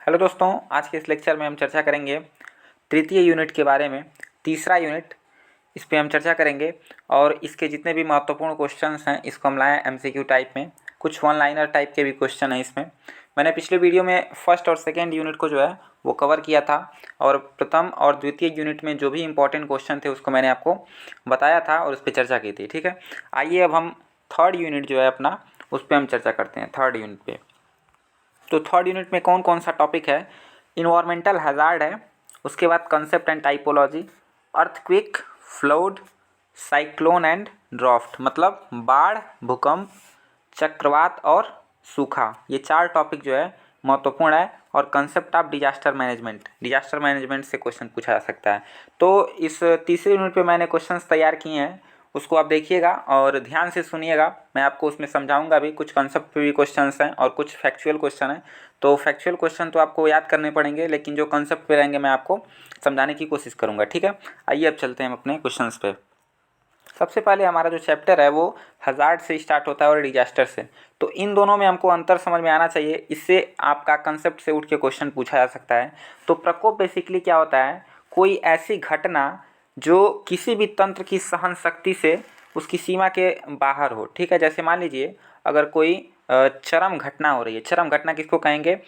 Hello दोस्तों, आज के इस लेक्चर में हम चर्चा करेंगे तृतीय यूनिट के बारे में। तीसरा यूनिट, इस पे हम चर्चा करेंगे और इसके जितने भी महत्वपूर्ण क्वेश्चंस हैं इसको हम लाए एमसीक्यू टाइप में। कुछ वन लाइनर टाइप के भी क्वेश्चन हैं इसमें। मैंने पिछले वीडियो में फर्स्ट और सेकेंड यूनिट को जो है वो कवर किया था और प्रथम और द्वितीय यूनिट में जो भी इंपॉर्टेंट क्वेश्चन थे उसको मैंने आपको बताया था और उस पर चर्चा की थी। ठीक है, आइए अब हम थर्ड यूनिट जो है अपना उस पर हम चर्चा करते हैं। थर्ड यूनिट पे तो थर्ड यूनिट में कौन कौन सा टॉपिक है? इन्वायरमेंटल हैज़ार्ड है, उसके बाद concept and typology, earthquake, flood, cyclone and draft, मतलब बाढ़, भूकंप, चक्रवात और सूखा। ये चार टॉपिक जो है महत्वपूर्ण है। और कंसेप्ट ऑफ डिजास्टर मैनेजमेंट से क्वेश्चन पूछा जा सकता है। तो इस तीसरे यूनिट पे मैंने क्वेश्चंस तैयार किए हैं, उसको आप देखिएगा और ध्यान से सुनिएगा। मैं आपको उसमें समझाऊंगा भी, कुछ कंसेप्ट पे भी क्वेश्चंस हैं और कुछ फैक्चुअल क्वेश्चन हैं। तो फैक्चुअल क्वेश्चन तो आपको याद करने पड़ेंगे, लेकिन जो कंसेप्ट पे रहेंगे मैं आपको समझाने की कोशिश करूँगा। ठीक है, आइए अब चलते हैं अपने क्वेश्चंस पे। सबसे पहले हमारा जो चैप्टर है वो हज़ार्ड से स्टार्ट होता है और डिजास्टर से। तो इन दोनों में हमको अंतर समझ में आना चाहिए, इससे आपका कंसेप्ट से उठ के क्वेश्चन पूछा जा सकता है। तो प्रकोप बेसिकली क्या होता है? कोई ऐसी घटना जो किसी भी तंत्र की सहन शक्ति से उसकी सीमा के बाहर हो। ठीक है, जैसे मान लीजिए अगर कोई चरम घटना हो रही है। चरम घटना किसको कहेंगे?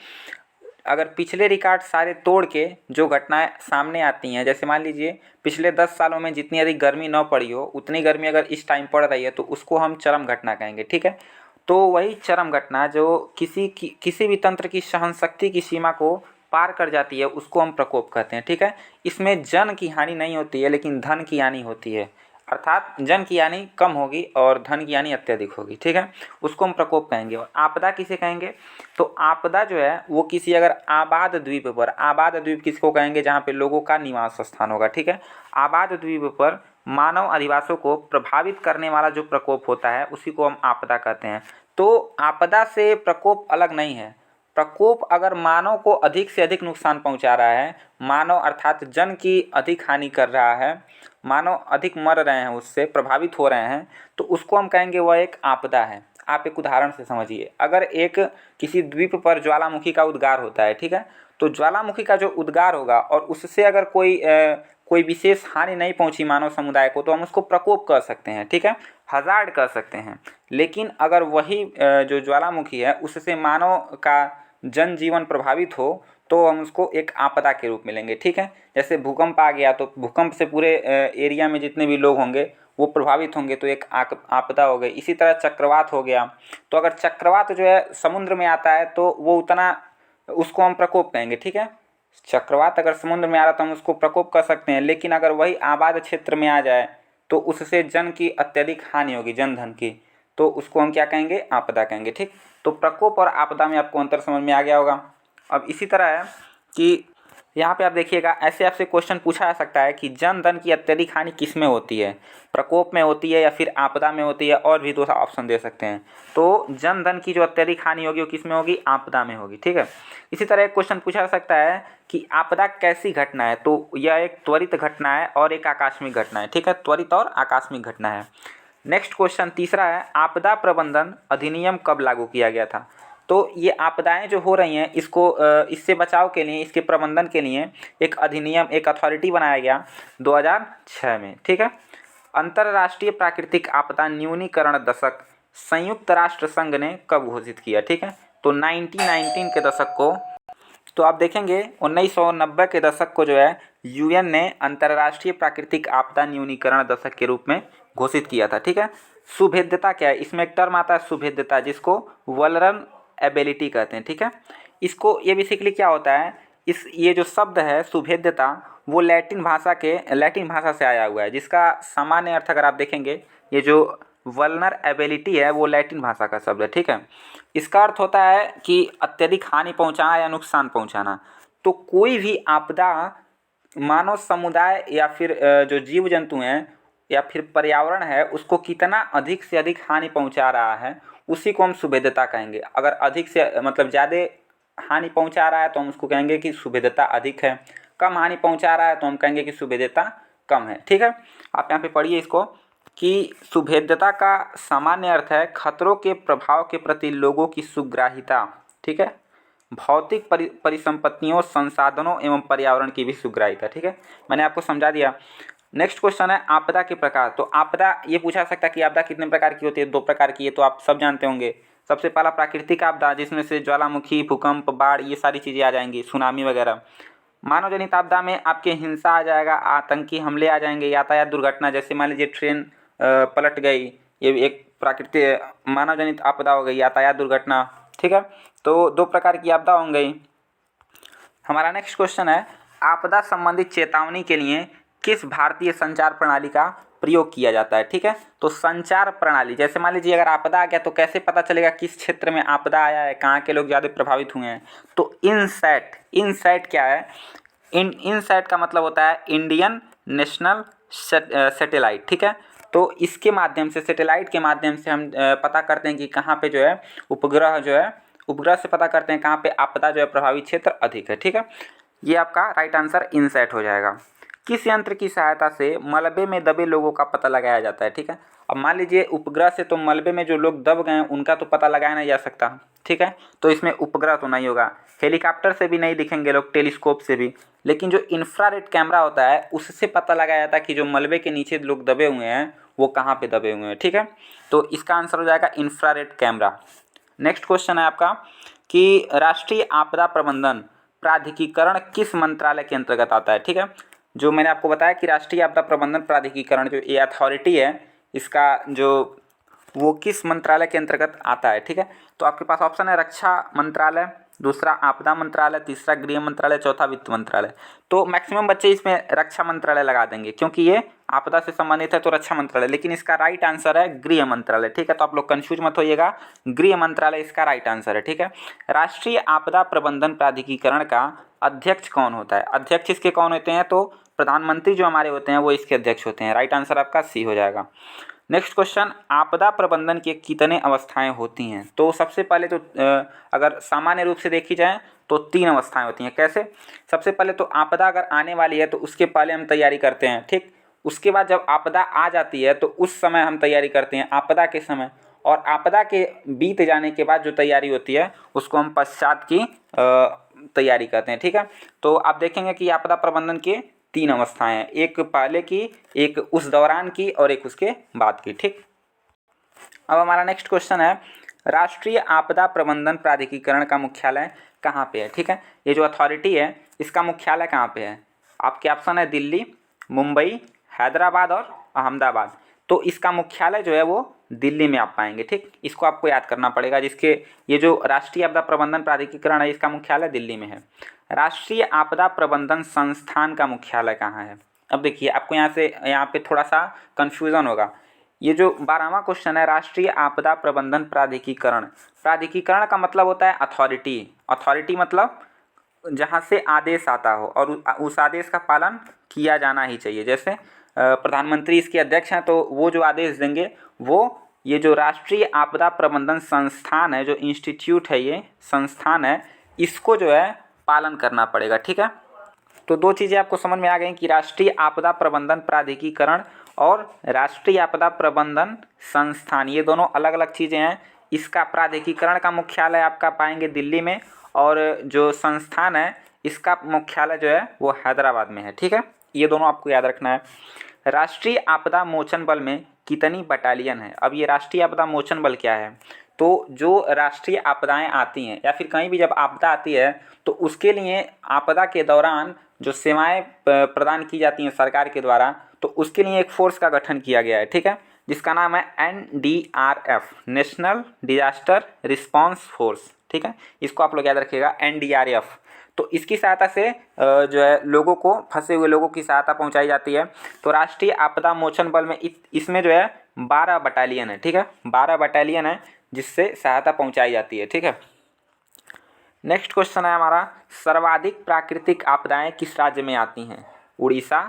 अगर पिछले रिकॉर्ड सारे तोड़ के जो घटनाएं सामने आती हैं, जैसे मान लीजिए पिछले 10 सालों में जितनी अधिक गर्मी न पड़ी हो उतनी गर्मी अगर इस टाइम पड़ रही है तो उसको हम चरम घटना कहेंगे। ठीक है, तो वही चरम घटना जो किसी भी तंत्र की सहन शक्ति की सीमा को पार कर जाती है उसको हम प्रकोप कहते हैं। ठीक है, इसमें जन की हानि नहीं होती है लेकिन धन की हानि होती है, अर्थात जन की हानि कम होगी और धन की हानि अत्यधिक होगी। ठीक है, उसको हम प्रकोप कहेंगे। और आपदा किसे कहेंगे? तो आपदा जो है वो किसी अगर आबाद द्वीप पर, आबाद द्वीप किसको कहेंगे? जहाँ पे लोगों का निवास स्थान होगा। ठीक है, आबाद द्वीप पर मानव अधिवासों को प्रभावित करने वाला जो प्रकोप होता है उसी को हम आपदा कहते हैं। तो आपदा से प्रकोप अलग नहीं है। प्रकोप अगर मानव को अधिक से अधिक नुकसान पहुंचा रहा है, मानव अर्थात जन की अधिक हानि कर रहा है, मानव अधिक मर रहे हैं, उससे प्रभावित हो रहे हैं, तो उसको हम कहेंगे वह एक आपदा है। आप एक उदाहरण से समझिए, अगर एक किसी द्वीप पर ज्वालामुखी का उद्गार होता है, ठीक है, तो ज्वालामुखी का जो उद्गार होगा और उससे अगर कोई विशेष हानि नहीं पहुंची मानव समुदाय को तो हम उसको प्रकोप कह सकते हैं। ठीक है, हज़ार्ड कह सकते हैं। लेकिन अगर वही जो ज्वालामुखी है उससे मानव का जनजीवन प्रभावित हो तो हम उसको एक आपदा के रूप में लेंगे। ठीक है, जैसे भूकंप आ गया तो भूकंप से पूरे एरिया में जितने भी लोग होंगे वो प्रभावित होंगे तो एक आपदा हो गई। इसी तरह चक्रवात हो गया, तो अगर चक्रवात जो है समुद्र में आता है तो वो उतना, उसको हम प्रकोप कहेंगे। ठीक है, चक्रवात अगर समुद्र में आ रहा तो हम उसको प्रकोप कर सकते हैं। लेकिन अगर वही आबाद क्षेत्र में आ जाए तो उससे जन की अत्यधिक हानि होगी, जन धन की, तो उसको हम क्या कहेंगे? आपदा कहेंगे। ठीक, तो प्रकोप और आपदा में आपको अंतर समझ में आ गया होगा। अब इसी तरह है कि यहाँ पे आप देखिएगा, ऐसे आपसे क्वेश्चन पूछा जा सकता है कि जन धन की अत्यधिक हानि किस में होती है? प्रकोप में होती है या फिर आपदा में होती है? और भी दो ऑप्शन दे सकते हैं। तो जन धन की जो अत्यधिक हानि होगी वो किस में होगी? आपदा में होगी। ठीक है, इसी तरह एक क्वेश्चन पूछा जा सकता है कि आपदा कैसी घटना है? तो यह एक त्वरित घटना है और एक आकस्मिक घटना है। ठीक है, त्वरित और आकस्मिक घटना है। नेक्स्ट क्वेश्चन तीसरा है, आपदा प्रबंधन अधिनियम कब लागू किया गया था? तो ये आपदाएं जो हो रही हैं इसको इससे बचाव के लिए, इसके प्रबंधन के लिए एक अधिनियम, एक अथॉरिटी बनाया गया 2006 में। ठीक है, अंतर्राष्ट्रीय प्राकृतिक आपदा न्यूनीकरण दशक संयुक्त राष्ट्र संघ ने कब घोषित किया? ठीक है, तो 1919 के दशक को, तो आप देखेंगे 1990 के दशक को जो है यूएन ने अंतर्राष्ट्रीय प्राकृतिक आपदा न्यूनीकरण दशक के रूप में घोषित किया था। ठीक है, सुभेद्यता क्या है? इसमें एक टर्म आता है सुभेद्यता, जिसको वल्नरेबल एबिलिटी कहते हैं। ठीक है, इसको, ये बेसिकली क्या होता है, ये जो शब्द है सुभेद्यता वो लैटिन भाषा से आया हुआ है, जिसका सामान्य अर्थ अगर आप देखेंगे, ये जो वल्नरेबिलिटी है वो लैटिन भाषा का शब्द है। ठीक है, इसका अर्थ होता है कि अत्यधिक हानि पहुंचाना या नुकसान पहुंचाना। तो कोई भी आपदा मानव समुदाय या फिर जो जीव जंतु हैं या फिर पर्यावरण है उसको कितना अधिक से अधिक हानि पहुंचा रहा है उसी को हम सुभेद्यता कहेंगे। अगर अधिक से मतलब ज़्यादा हानि पहुंचा रहा है तो हम उसको कहेंगे कि सुभेद्यता अधिक है, कम हानि पहुंचा रहा है तो हम कहेंगे कि सुभेद्यता कम है। ठीक है, आप यहाँ पे पढ़िए इसको कि सुभेद्यता का सामान्य अर्थ है खतरों के प्रभाव के प्रति लोगों की सुग्राहिता। ठीक है, भौतिक परिसंपत्तियों, संसाधनों एवं पर्यावरण की भी सुग्राही का। ठीक है, मैंने आपको समझा दिया। नेक्स्ट क्वेश्चन है आपदा के प्रकार। तो आपदा ये पूछा सकता है कि आपदा कितने प्रकार की होती है? 2 प्रकार की है, तो आप सब जानते होंगे। सबसे पहला प्राकृतिक आपदा, जिसमें से ज्वालामुखी, भूकंप, बाढ़ ये सारी चीज़ें आ जाएंगी, सुनामी वगैरह। मानव जनित आपदा में आपके हिंसा आ जाएगा, आतंकी हमले आ जाएंगे, यातायात दुर्घटना, जैसे मान लीजिए ट्रेन पलट गई, ये एक प्राकृतिक मानव जनित आपदा हो गई, यातायात दुर्घटना। ठीक है, तो 2 प्रकार की आपदा हो गई। हमारा नेक्स्ट क्वेश्चन है आपदा संबंधित चेतावनी के लिए किस भारतीय संचार प्रणाली का प्रयोग किया जाता है? ठीक है, तो संचार प्रणाली, जैसे मान लीजिए अगर आपदा आ गया तो कैसे पता चलेगा किस क्षेत्र में आपदा आया है, कहाँ के लोग ज़्यादा प्रभावित हुए हैं? तो इनसैट। इनसैट क्या है? इनसैट का मतलब होता है इंडियन नेशनल सैटेलाइट। ठीक है, तो इसके माध्यम से, सैटेलाइट के माध्यम से हम पता करते हैं कि कहाँ पे जो है उपग्रह जो है, उपग्रह से पता करते हैं कहाँ पे आपदा जो है प्रभावित क्षेत्र अधिक है। ठीक है, ये आपका राइट आंसर इनसैट हो जाएगा। किस यंत्र की सहायता से मलबे में दबे लोगों का पता लगाया जाता है? ठीक है, अब मान लीजिए उपग्रह से तो मलबे में जो लोग दब गए हैं उनका तो पता लगाया नहीं जा सकता। ठीक है, तो इसमें उपग्रह तो नहीं होगा, हेलीकॉप्टर से भी नहीं दिखेंगे लोग, टेलीस्कोप से भी, लेकिन जो इंफ्रारेड कैमरा होता है उससे पता लगाया जाता है कि जो मलबे के नीचे लोग दबे हुए हैं वो कहाँ पे दबे हुए हैं। ठीक है, तो इसका आंसर हो जाएगा इंफ्रारेड कैमरा। नेक्स्ट क्वेश्चन है आपका कि राष्ट्रीय आपदा प्रबंधन प्राधिकरण किस मंत्रालय के अंतर्गत आता है? ठीक है, जो मैंने आपको बताया कि राष्ट्रीय आपदा प्रबंधन प्राधिकरण जो ये अथॉरिटी है, इसका जो वो किस मंत्रालय के अंतर्गत आता है? ठीक है, तो आपके पास ऑप्शन है रक्षा मंत्रालय, दूसरा आपदा मंत्रालय, तीसरा गृह मंत्रालय, चौथा वित्त मंत्रालय। तो मैक्सिमम बच्चे इसमें रक्षा मंत्रालय लगा देंगे क्योंकि ये आपदा से संबंधित है, तो रक्षा मंत्रालय, लेकिन इसका राइट आंसर है गृह मंत्रालय। ठीक है, तो आप लोग कंफ्यूज मत होइएगा, गृह मंत्रालय इसका राइट आंसर है। ठीक है, राष्ट्रीय आपदा प्रबंधन प्राधिकरण का अध्यक्ष कौन होता है? अध्यक्ष इसके कौन होते हैं? तो प्रधानमंत्री जो हमारे होते हैं वो इसके अध्यक्ष होते हैं। राइट आंसर आपका सी हो जाएगा। नेक्स्ट क्वेश्चन, आपदा प्रबंधन की कितने अवस्थाएं होती हैं? तो सबसे पहले तो अगर सामान्य रूप से देखी जाए तो 3 अवस्थाएं होती हैं। कैसे? सबसे पहले तो आपदा अगर आने वाली है तो उसके पहले हम तैयारी करते हैं। ठीक, उसके बाद जब आपदा आ जाती है तो उस समय हम तैयारी करते हैं, आपदा के समय, और आपदा के बीत जाने के बाद जो तैयारी होती है उसको हम पश्चात की तैयारी करते हैं। ठीक है, तो आप देखेंगे कि आपदा प्रबंधन के 3 अवस्थाएं हैं, एक पहले की, एक उस दौरान की और एक उसके बाद की। ठीक, अब हमारा नेक्स्ट क्वेश्चन है राष्ट्रीय आपदा प्रबंधन प्राधिकरण का मुख्यालय कहाँ पे है? ठीक है, ये जो अथॉरिटी है इसका मुख्यालय कहाँ पे है? आपके ऑप्शन है दिल्ली, मुंबई, हैदराबाद और अहमदाबाद। तो इसका मुख्यालय जो है वो दिल्ली में आप पाएंगे। ठीक, इसको आपको याद करना पड़ेगा, जिसके ये जो राष्ट्रीय आपदा प्रबंधन प्राधिकरण है इसका मुख्यालय दिल्ली में है। राष्ट्रीय आपदा प्रबंधन संस्थान का मुख्यालय कहाँ है? अब देखिए आपको यहाँ पे थोड़ा सा कन्फ्यूज़न होगा। ये जो 12वां क्वेश्चन है, राष्ट्रीय आपदा प्रबंधन प्राधिकरण, प्राधिकरण का मतलब होता है अथॉरिटी। अथॉरिटी मतलब जहाँ से आदेश आता हो और उस आदेश का पालन किया जाना ही चाहिए। जैसे प्रधानमंत्री इसके अध्यक्ष हैं तो वो जो आदेश देंगे वो ये जो राष्ट्रीय आपदा प्रबंधन संस्थान है, जो इंस्टीट्यूट है, ये संस्थान है, इसको जो है पालन करना पड़ेगा। ठीक है, तो 2 चीज़ें आपको समझ में आ गई कि राष्ट्रीय आपदा प्रबंधन प्राधिकरण और राष्ट्रीय आपदा प्रबंधन संस्थान, ये दोनों अलग अलग चीज़ें हैं। इसका प्राधिकरण का मुख्यालय आपका पाएंगे दिल्ली में और जो संस्थान है इसका मुख्यालय जो है वो हैदराबाद में है। ठीक है, ये दोनों आपको याद रखना है। राष्ट्रीय आपदा मोचन बल में कितनी बटालियन है? अब ये राष्ट्रीय आपदा मोचन बल क्या है? तो जो राष्ट्रीय आपदाएं आती हैं या फिर कहीं भी जब आपदा आती है तो उसके लिए आपदा के दौरान जो सेवाएं प्रदान की जाती हैं सरकार के द्वारा, तो उसके लिए एक फोर्स का गठन किया गया है। ठीक है, जिसका नाम है NDRF, national disaster response force. ठीक है, इसको आप लोग याद रखिएगा, NDRF। तो इसकी सहायता से जो है लोगों को, फंसे हुए लोगों की सहायता पहुंचाई जाती है। तो राष्ट्रीय आपदा मोचन बल में इसमें जो है 12 बटालियन है। ठीक है, 12 बटालियन है जिससे सहायता पहुंचाई जाती है। ठीक है, नेक्स्ट क्वेश्चन है हमारा, सर्वाधिक प्राकृतिक आपदाएं किस राज्य में आती हैं? उड़ीसा,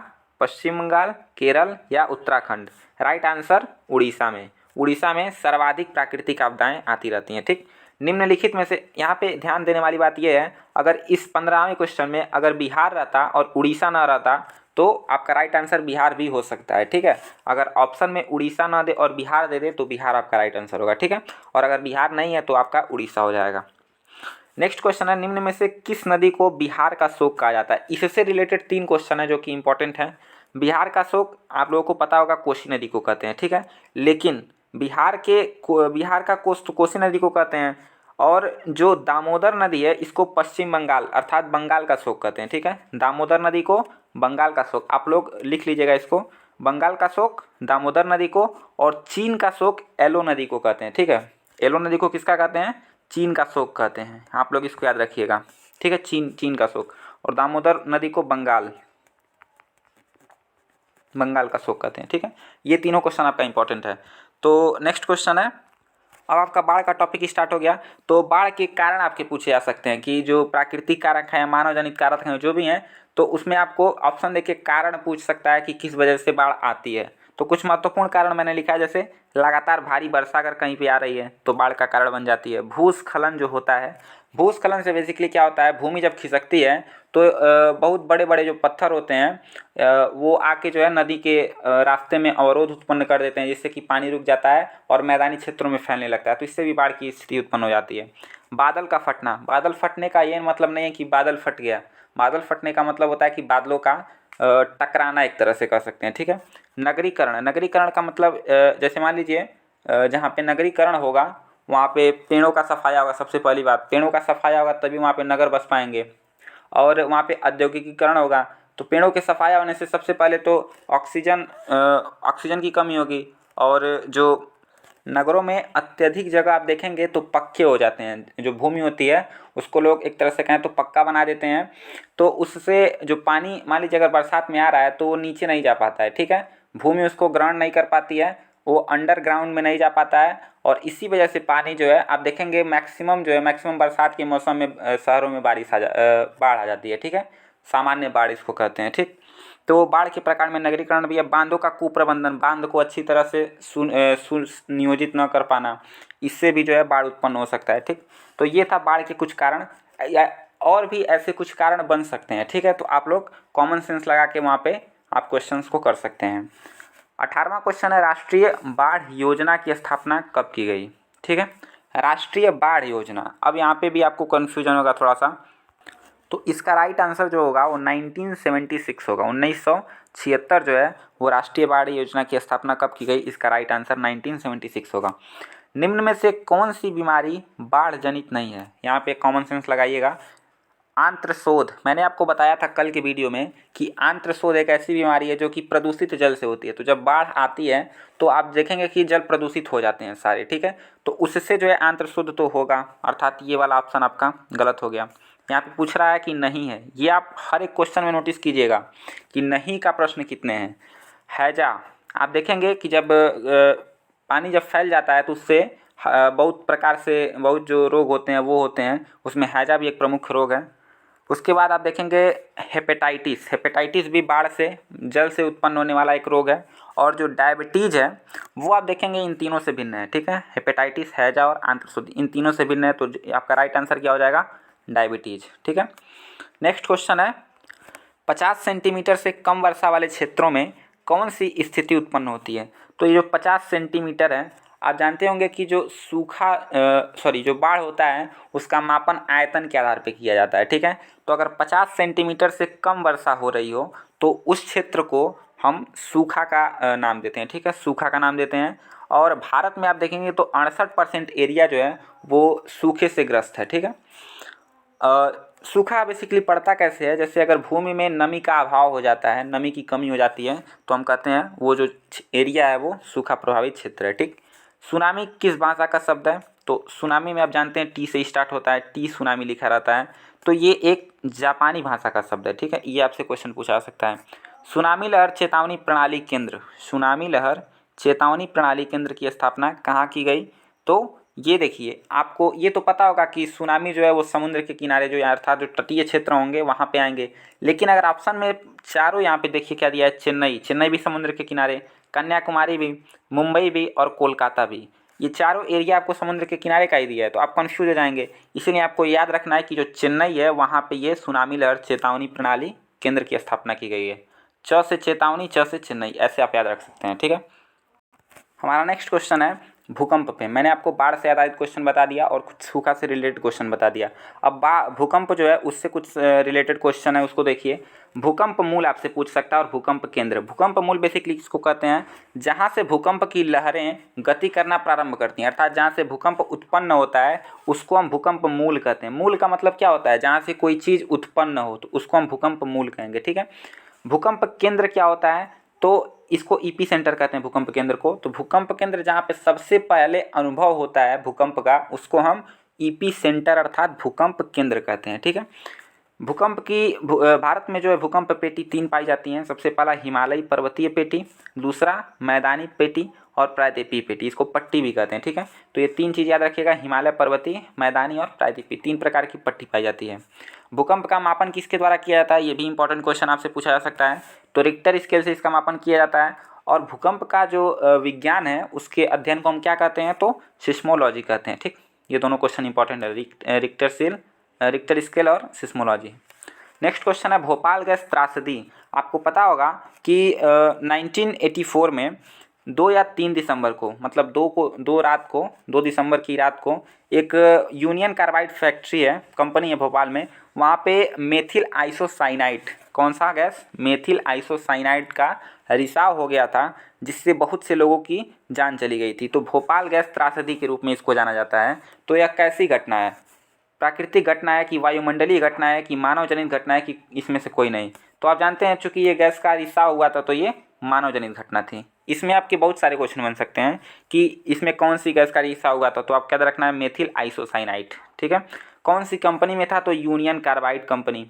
पश्चिम बंगाल, केरल या उत्तराखंड? राइट आंसर उड़ीसा में। उड़ीसा में सर्वाधिक प्राकृतिक आपदाएं आती रहती हैं। ठीक, निम्नलिखित में से, यहाँ पे ध्यान देने वाली बात यह है, अगर इस 15वें क्वेश्चन में अगर बिहार रहता और उड़ीसा ना रहता तो आपका राइट आंसर बिहार भी हो सकता है। ठीक है, अगर ऑप्शन में उड़ीसा ना दे और बिहार दे दे तो बिहार आपका राइट आंसर होगा। ठीक है, और अगर बिहार नहीं है तो आपका उड़ीसा हो जाएगा। नेक्स्ट क्वेश्चन है, निम्न में से किस नदी को बिहार का शोक कहा जाता है? इससे रिलेटेड 3 क्वेश्चन है जो कि इंपॉर्टेंट है। बिहार का शोक आप लोगों को पता होगा कोसी नदी को कहते हैं, ठीक है, लेकिन बिहार का कोस तो कोसी नदी को कहते हैं, और जो दामोदर नदी है इसको पश्चिम बंगाल अर्थात बंगाल का शोक कहते हैं, ठीक है। दामोदर नदी को बंगाल का शोक, आप लोग लिख लीजिएगा इसको, बंगाल का शोक दामोदर नदी को, और चीन का शोक एलो नदी को कहते हैं, ठीक है। एलो नदी को किसका कहते हैं? चीन का शोक कहते हैं, आप लोग इसको याद रखिएगा, ठीक है। चीन का शोक, और दामोदर नदी को बंगाल का शोक कहते हैं, ठीक है। ये तीनों क्वेश्चन आपका इंपॉर्टेंट है। तो नेक्स्ट क्वेश्चन है, अब आपका बाढ़ का टॉपिक स्टार्ट हो गया। तो बाढ़ के कारण आपके पूछे जा सकते हैं कि जो प्राकृतिक कारक हैं, मानव जनित कारक हैं, जो भी हैं, तो उसमें आपको ऑप्शन देके कारण पूछ सकता है कि किस वजह से बाढ़ आती है। तो कुछ महत्वपूर्ण कारण मैंने लिखा है, जैसे लगातार भारी वर्षा अगर कहीं पे आ रही है तो बाढ़ का कारण बन जाती है। भूस्खलन जो होता है, भूस्खलन से बेसिकली क्या होता है, भूमि जब खिसकती है तो बहुत बड़े बड़े जो पत्थर होते हैं वो आके जो है नदी के रास्ते में अवरोध उत्पन्न कर देते हैं, जिससे कि पानी रुक जाता है और मैदानी क्षेत्रों में फैलने लगता है, तो इससे भी बाढ़ की स्थिति उत्पन्न हो जाती है। बादल का फटना, बादल फटने का ये मतलब नहीं है कि बादल फट गया, बादल फटने का मतलब होता है कि बादलों का टकराना, एक तरह से कह सकते हैं, ठीक है। नगरीकरण, नगरीकरण का मतलब जैसे मान लीजिए जहाँ पे नगरीकरण होगा वहाँ पे पेड़ों का सफाया होगा। सबसे पहली बात, पेड़ों का सफाया होगा तभी वहाँ पे नगर बस पाएंगे। और वहाँ पे औद्योगिकीकरण होगा, तो पेड़ों के सफाया होने से सबसे पहले तो ऑक्सीजन की कमी होगी, और जो नगरों में अत्यधिक जगह आप देखेंगे तो पक्के हो जाते हैं, जो भूमि होती है उसको लोग एक तरह से कहें तो पक्का बना देते हैं, तो उससे जो पानी मान लीजिए अगर बरसात में आ रहा है तो वो नीचे नहीं जा पाता है, ठीक है, भूमि उसको ग्रहण नहीं कर पाती है, वो अंडरग्राउंड में नहीं जा पाता है, और इसी वजह से पानी जो है आप देखेंगे मैक्सिमम बरसात के मौसम में शहरों में बाढ़ आ जाती है, ठीक है, सामान्य बाढ़ इसको कहते हैं, ठीक। तो बाढ़ के प्रकार में नगरीकरण भी है। बांधों का कुप्रबंधन, बांध को अच्छी तरह से सुनियोजित न कर पाना, इससे भी जो है बाढ़ उत्पन्न हो सकता है, ठीक। तो ये था बाढ़ के कुछ कारण, या और भी ऐसे कुछ कारण बन सकते हैं, ठीक है। तो आप लोग कॉमन सेंस लगा के वहाँ पे आप क्वेश्चंस को कर सकते हैं। 18वां क्वेश्चन है, राष्ट्रीय बाढ़ योजना की स्थापना कब की गई? ठीक है, राष्ट्रीय बाढ़ योजना, अब यहाँ पे भी आपको कन्फ्यूजन होगा थोड़ा सा, तो इसका राइट आंसर जो होगा वो 1976 होगा। 1976 जो है वो राष्ट्रीय बाढ़ योजना की स्थापना कब की गई, इसका राइट आंसर 1976 होगा। निम्न में से कौन सी बीमारी बाढ़ जनित नहीं है? यहाँ पे कॉमन सेंस लगाइएगा। आंत्रशोथ, मैंने आपको बताया था कल के वीडियो में कि आंत्रशोथ एक ऐसी बीमारी है जो कि प्रदूषित जल से होती है। तो जब बाढ़ आती है तो आप देखेंगे कि जल प्रदूषित हो जाते हैं सारे, ठीक है, तो उससे जो है आंत्रशोथ तो होगा, अर्थात ये वाला ऑप्शन आपका गलत हो गया। यहाँ पे पूछ रहा है कि नहीं है, ये आप हर एक क्वेश्चन में नोटिस कीजिएगा कि नहीं का प्रश्न कितने हैं। हैजा, आप देखेंगे कि जब पानी जब फैल जाता है तो उससे बहुत प्रकार से बहुत जो रोग होते हैं वो होते हैं, उसमें हैजा भी एक प्रमुख रोग है। उसके बाद आप देखेंगे हेपेटाइटिस, हेपेटाइटिस भी बाढ़ से जल से उत्पन्न होने वाला एक रोग है। और जो डायबिटीज़ है वो आप देखेंगे इन तीनों से भिन्न है, ठीक है, हेपेटाइटिस, हैजा और आंत्रशोथ इन तीनों से भिन्न है, तो आपका राइट आंसर क्या हो जाएगा, डायबिटीज़, ठीक है। नेक्स्ट क्वेश्चन है, 50 सेंटीमीटर से कम वर्षा वाले क्षेत्रों में कौन सी स्थिति उत्पन्न होती है? तो ये जो 50 सेंटीमीटर है, आप जानते होंगे कि जो जो बाढ़ होता है उसका मापन आयतन के आधार पे किया जाता है, ठीक है। तो अगर 50 सेंटीमीटर से कम वर्षा हो रही हो तो उस क्षेत्र को हम सूखा का नाम देते हैं, ठीक है, सूखा का नाम देते हैं। और भारत में आप देखेंगे तो 68% एरिया जो है वो सूखे से ग्रस्त है, ठीक है। सूखा बेसिकली पड़ता कैसे है, जैसे अगर भूमि में नमी का अभाव हो जाता है, नमी की कमी हो जाती है, तो हम कहते हैं वो जो एरिया है वो सूखा प्रभावित क्षेत्र है, ठीक। सुनामी किस भाषा का शब्द है? तो सुनामी में आप जानते हैं टी से स्टार्ट होता है, टी सुनामी लिखा रहता है, तो ये एक जापानी भाषा का शब्द है, ठीक है, ये आपसे क्वेश्चन पूछा सकता है। सुनामी लहर चेतावनी प्रणाली केंद्र, सुनामी लहर चेतावनी प्रणाली केंद्र की स्थापना कहाँ की गई? तो ये देखिए, आपको ये तो पता होगा कि सुनामी जो है वो समुद्र के किनारे जो अर्थात जो तटीय क्षेत्र होंगे वहाँ पे आएंगे, लेकिन अगर ऑप्शन में चारों यहाँ पे देखिए क्या दिया है, चेन्नई भी समुद्र के किनारे, कन्याकुमारी भी, मुंबई भी और कोलकाता भी, ये चारों एरिया आपको समुद्र के किनारे का ही दिया है, तो आप कन्फ्यूज हो जाएंगे। इसीलिए आपको याद रखना है कि जो चेन्नई है वहाँ पे ये सुनामी लहर चेतावनी प्रणाली केंद्र की स्थापना की गई है। च से चेतावनी, च से चेन्नई, ऐसे आप याद रख सकते हैं, ठीक है। हमारा नेक्स्ट क्वेश्चन है, भूकंप पे मैंने आपको बाढ़ से आधारित क्वेश्चन बता दिया और कुछ सूखा से रिलेटेड क्वेश्चन बता दिया। अब भूकंप जो है उससे कुछ रिलेटेड क्वेश्चन है, उसको देखिए। भूकंप मूल आपसे पूछ सकता है और भूकंप केंद्र। भूकंप मूल बेसिकली किसको कहते हैं? जहाँ से भूकंप की लहरें गति करना प्रारंभ करती हैं, अर्थात जहाँ से भूकंप उत्पन्न होता है उसको हम भूकंप मूल कहते हैं। मूल का मतलब क्या होता है? जहाँ से कोई चीज़ उत्पन्न हो तो उसको हम भूकंप मूल कहेंगे, ठीक है। भूकंप केंद्र क्या होता है? तो इसको ईपी सेंटर कहते हैं भूकंप केंद्र को। तो भूकंप केंद्र जहाँ पे सबसे पहले अनुभव होता है भूकंप का उसको हम ईपी सेंटर अर्थात भूकंप केंद्र कहते हैं, ठीक है। भूकंप की भारत में जो है भूकंप पेटी 3 पाई जाती हैं। सबसे पहला हिमालयी पर्वतीय पेटी, दूसरा मैदानी पेटी और प्रायद्वीपीय पेटी, इसको पट्टी भी कहते हैं, ठीक है। तो ये 3 चीज़ याद रखिएगा, हिमालय पर्वतीय, मैदानी और प्रायद्वीपीय, 3 प्रकार की पट्टी पाई जाती है। भूकंप का मापन किसके द्वारा किया जाता है? ये भी इंपॉर्टेंट क्वेश्चन आपसे पूछा जा सकता है। तो रिक्टर स्केल से इसका मापन किया जाता है। और भूकंप का जो विज्ञान है उसके अध्ययन को हम क्या कहते हैं? तो सिस्मोलॉजी कहते हैं, ठीक। ये दोनों क्वेश्चन इंपॉर्टेंट है, रिक्टर स्केल और सिस्मोलॉजी। नेक्स्ट क्वेश्चन है भोपाल गैस त्रासदी। आपको पता होगा कि 1984 में 2 या 3 दिसंबर को, मतलब 2 दिसंबर की रात को एक यूनियन कार्बाइड फैक्ट्री है, कंपनी है भोपाल में, वहाँ पे मेथिल आइसोसाइनाइड, कौन सा गैस? मेथिल आइसोसाइनाइड का रिसाव हो गया था जिससे बहुत से लोगों की जान चली गई थी। तो भोपाल गैस त्रासदी के रूप में इसको जाना जाता है। तो यह कैसी घटना है? प्राकृतिक घटना है कि वायुमंडलीय घटना है कि मानव जनित घटना है कि इसमें से कोई नहीं? तो आप जानते हैं चूंकि ये गैस का रिसाव हुआ था तो ये मानव जनित घटना थी। इसमें आपके बहुत सारे क्वेश्चन बन सकते हैं कि इसमें कौन सी गैस का रिसाव हुआ था, तो आप क्या रखना है? मेथिल आइसोसाइनाइड, ठीक है। कौन सी कंपनी में था? तो यूनियन कार्बाइड कंपनी।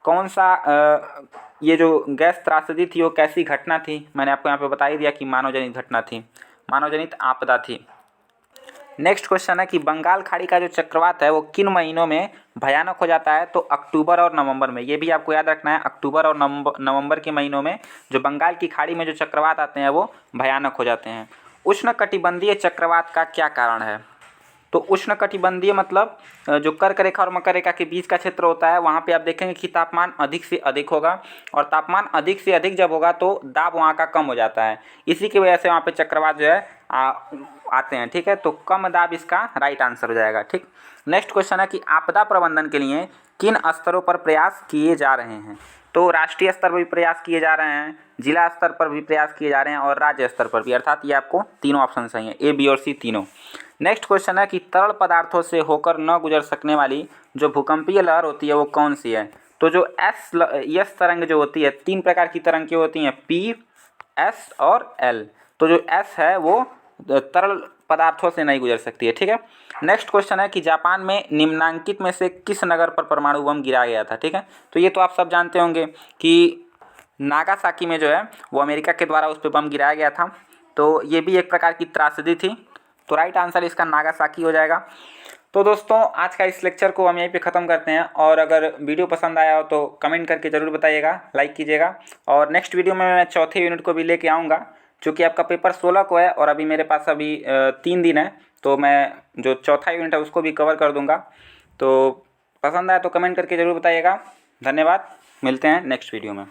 कौन सा ये जो गैस त्रासदी थी वो कैसी घटना थी? मैंने आपको यहाँ पे बता ही दिया कि मानव जनित घटना थी, मानव जनित आपदा थी। नेक्स्ट क्वेश्चन है कि बंगाल खाड़ी का जो चक्रवात है वो किन महीनों में भयानक हो जाता है? तो अक्टूबर और नवंबर में। ये भी आपको याद रखना है, अक्टूबर और नवंबर के महीनों में जो बंगाल की खाड़ी में जो चक्रवात आते हैं वो भयानक हो जाते हैं। उष्णकटिबंधीय चक्रवात का क्या कारण है? तो उष्णकटिबंधीय मतलब जो कर्क रेखा और मकर रेखा के बीच का क्षेत्र होता है, वहाँ पे आप देखेंगे कि तापमान अधिक से अधिक होगा, और तापमान अधिक से अधिक जब होगा तो दाब वहाँ का कम हो जाता है। इसी की वजह से वहाँ पे चक्रवात जो है आते हैं, ठीक है। तो कम दाब इसका राइट आंसर हो जाएगा, ठीक। नेक्स्ट क्वेश्चन है कि आपदा प्रबंधन के लिए किन स्तरों पर प्रयास किए जा रहे हैं? तो राष्ट्रीय स्तर पर भी प्रयास किए जा रहे हैं, जिला स्तर पर भी प्रयास किए जा रहे हैं और राज्य स्तर पर भी, अर्थात ये आपको तीनों ऑप्शन सही हैं, ए, बी और सी तीनों। नेक्स्ट क्वेश्चन है कि तरल पदार्थों से होकर न गुजर सकने वाली जो भूकंपीय लहर होती है वो कौन सी है? तो जो एस तरंग जो होती है, 3 प्रकार की तरंग की होती हैं, पी, एस और एल। तो जो एस है वो तरल पदार्थों से नहीं गुजर सकती है, ठीक है। नेक्स्ट क्वेश्चन है कि जापान में निम्नांकित में से किस नगर पर परमाणु बम गिराया गया था? ठीक है, तो ये तो आप सब जानते होंगे कि नागासाकी में जो है वो अमेरिका के द्वारा उस पर बम गिराया गया था। तो ये भी एक प्रकार की त्रासदी थी। तो राइट आंसर इसका नागासाकी हो जाएगा। तो दोस्तों आज का इस लेक्चर को हम यहीं पे ख़त्म करते हैं, और अगर वीडियो पसंद आया हो तो कमेंट करके ज़रूर बताइएगा, लाइक कीजिएगा। और नेक्स्ट वीडियो में मैं चौथे यूनिट को भी लेके आऊँगा, चूँकि आपका पेपर 16 को है और अभी मेरे पास अभी 3 दिन है, तो मैं जो चौथा यूनिट है उसको भी कवर कर दूँगा। तो पसंद आया तो कमेंट करके ज़रूर बताइएगा। धन्यवाद, मिलते हैं नेक्स्ट वीडियो में।